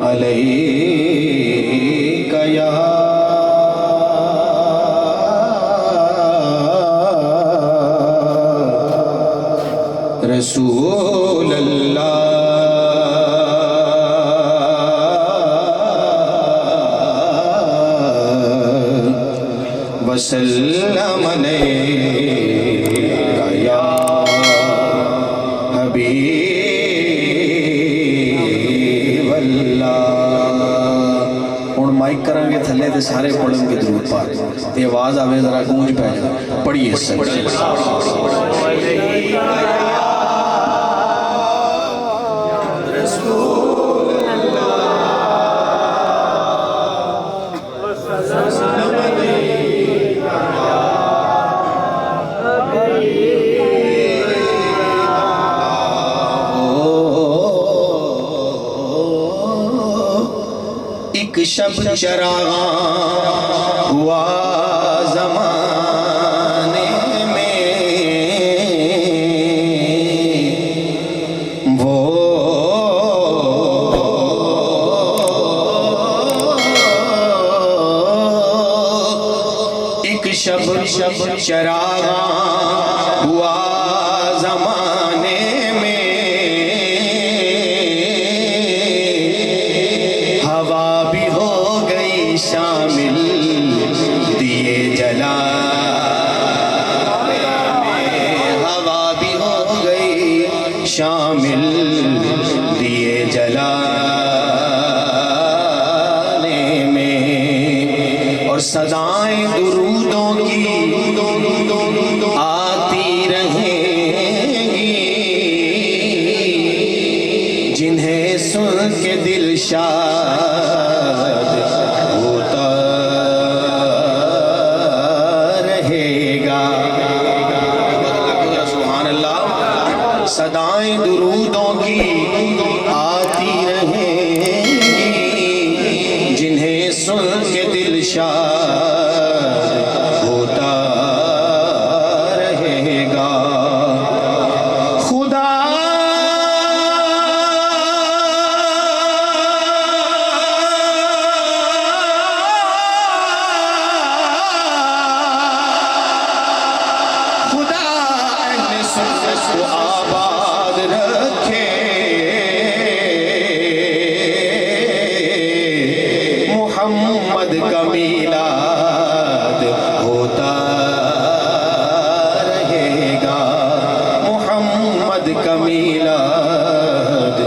علیک یا رسول اللہ وسلم علیک یا حبیب اللہ۔ ہن مائک کریں گے تھلے تے سارے پڑھیں گے درود پاک تے آواز آوے ذرا گونج پہ جائے پڑھیے سب ایک شب چراغاں ہوا زمانے میں وہ ایک شب چراغاں ہوا زمانے میں شامل دیے جلا ہوا بھی ہو گئی شامل دیے جلانے میں اور صدائیں درودوں کی آتی رہیں گی جنہیں سن کے دل شاد ہوتا رہے گا۔ سبحان اللہ۔ صدائیں درودوں کی آتی رہیں گی جنہیں سن کے دل شاد ہوتا رہے گا۔ خدا کو آباد رکھے محمد کا میلاد ہوتا رہے گا، محمد کا میلاد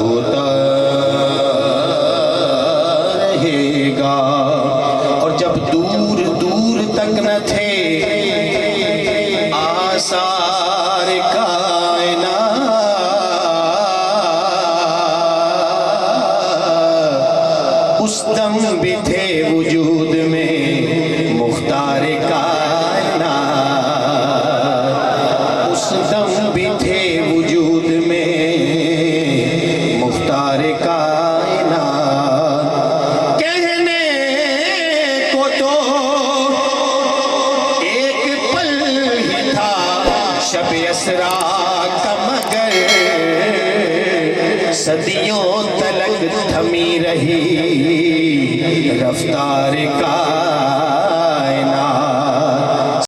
ہوتا رہے گا۔ اور جب دور دور تک نہ تھے آثار کائنات، اس دم بھی تھے وجود میں مختار کائنات، اس دم بھی تھے وجود میں مختار کائنات۔ کہنے کو تو ایک پل ہی تھا شب اسرا کا، مگر صدیوں تلک تھمی رہی رفتار کا